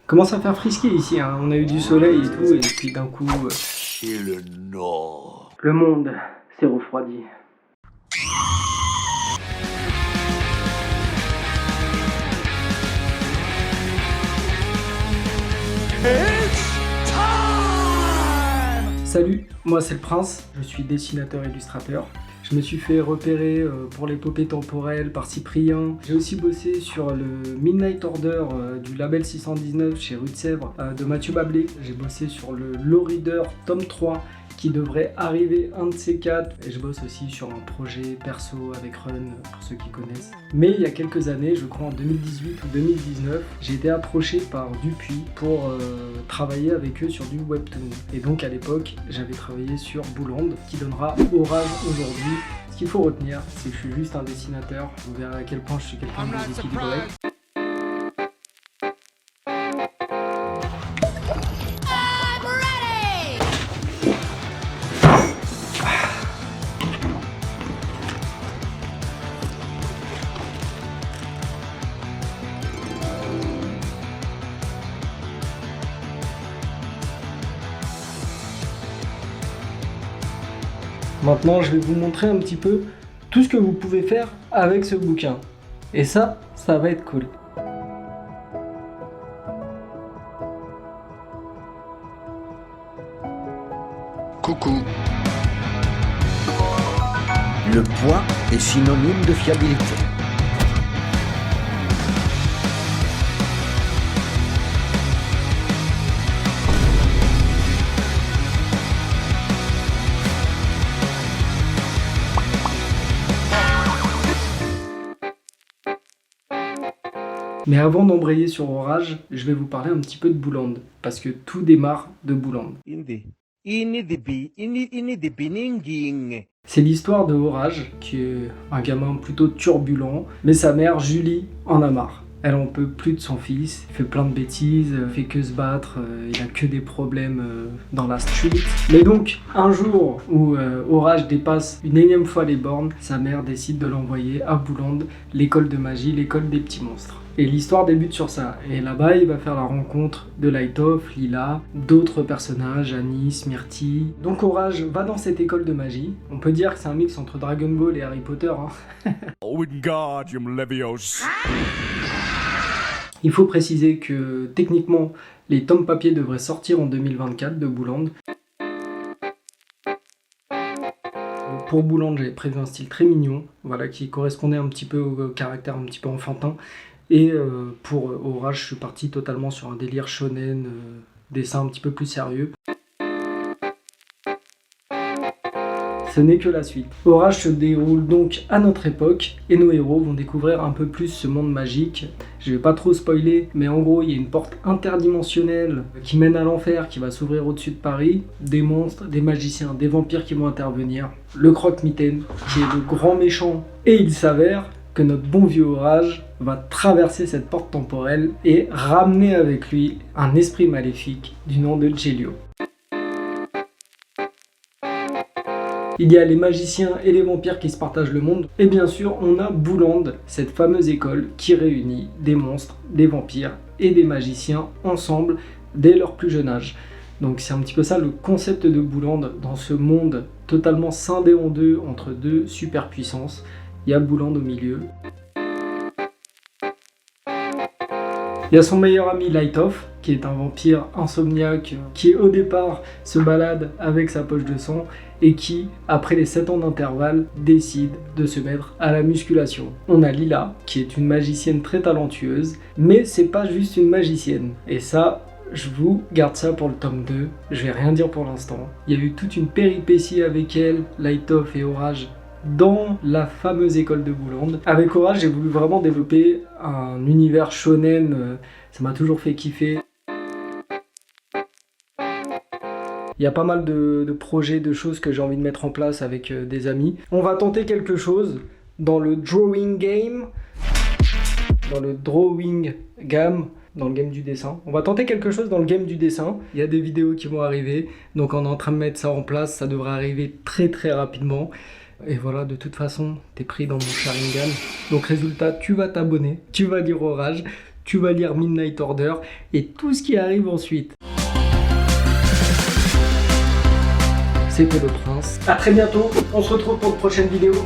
Commence à faire frisqué ici, hein. On a eu du soleil et tout, et puis d'un coup... Et le Nord. Le monde s'est refroidi. Salut, moi c'est le Prince, je suis dessinateur-illustrateur. Je me suis fait repérer pour l'épopée temporelle par Cyprien. J'ai aussi bossé sur le Midnight Order du label 619 chez Rue de Sèvres de Mathieu Bablé. J'ai bossé sur le Low Reader tome 3 qui devrait arriver un de ces quatre. Et je bosse aussi sur un projet perso avec Run, pour ceux qui connaissent. Mais il y a quelques années, je crois en 2018 ou 2019, j'ai été approché par Dupuis pour travailler avec eux sur du webtoon. Et donc à l'époque, j'avais travaillé sur Bouland, qui donnera Orage aujourd'hui. Ce qu'il faut retenir, c'est que je suis juste un dessinateur. Vous verrez à quel point je suis quelqu'un de déséquilibré. Maintenant, je vais vous montrer un petit peu tout ce que vous pouvez faire avec ce bouquin. Et ça va être cool. Coucou. Le poids est synonyme de fiabilité. Mais avant d'embrayer sur Orage, je vais vous parler un petit peu de Bouland, parce que tout démarre de Bouland. C'est l'histoire de Orage, qui est un gamin plutôt turbulent, mais sa mère, Julie, en a marre. Elle en peut plus de son fils, il fait plein de bêtises, fait que se battre, il a que des problèmes dans la street. Mais donc, un jour où Orage dépasse une énième fois les bornes, sa mère décide de l'envoyer à Bouland, l'école de magie, l'école des petits monstres. Et l'histoire débute sur ça. Et là-bas, il va faire la rencontre de Light-Off, Lila, d'autres personnages, Anis, Myrtille. Donc Orage va dans cette école de magie. On peut dire que c'est un mix entre Dragon Ball et Harry Potter, hein. Wingardium Leviosa. Il faut préciser que techniquement, les tomes papier devraient sortir en 2024 de Bouland. Pour Bouland, j'avais prévu un style très mignon, voilà, qui correspondait un petit peu au caractère un petit peu enfantin. Et pour Orage, je suis parti totalement sur un délire shonen, dessin un petit peu plus sérieux. Ce n'est que la suite. Orage se déroule donc à notre époque et nos héros vont découvrir un peu plus ce monde magique. Je vais pas trop spoiler, mais en gros il y a une porte interdimensionnelle qui mène à l'enfer, qui va s'ouvrir au-dessus de Paris. Des monstres, des magiciens, des vampires qui vont intervenir. Le croque-mitaine qui est le grand méchant. Et il s'avère que notre bon vieux Orage va traverser cette porte temporelle et ramener avec lui un esprit maléfique du nom de Gelio. Il y a les magiciens et les vampires qui se partagent le monde. Et bien sûr, on a Bouland, cette fameuse école qui réunit des monstres, des vampires et des magiciens ensemble dès leur plus jeune âge. Donc c'est un petit peu ça le concept de Bouland dans ce monde totalement scindé en deux entre deux superpuissances. Il y a Bouland au milieu. Il y a son meilleur ami Light-Off, qui est un vampire insomniaque, qui au départ se balade avec sa poche de sang et qui, après les 7 ans d'intervalle, décide de se mettre à la musculation. On a Lila, qui est une magicienne très talentueuse, mais c'est pas juste une magicienne. Et ça, je vous garde ça pour le tome 2, je vais rien dire pour l'instant. Il y a eu toute une péripétie avec elle, Light-Off et Orage, dans la fameuse école de Bouland. Avec Orage, j'ai voulu vraiment développer un univers shonen, ça m'a toujours fait kiffer. Il y a pas mal de projets, de choses que j'ai envie de mettre en place avec des amis. On va tenter quelque chose dans le drawing game, dans le drawing game, dans le game du dessin. On va tenter quelque chose dans le game du dessin. Il y a des vidéos qui vont arriver, donc on est en train de mettre ça en place, ça devrait arriver très très rapidement. Et voilà, de toute façon, t'es pris dans mon Sharingan. Donc résultat, tu vas t'abonner, tu vas lire Orage, tu vas lire Midnight Order et tout ce qui arrive ensuite. C'était le Prince. A très bientôt, on se retrouve pour de prochaines vidéos.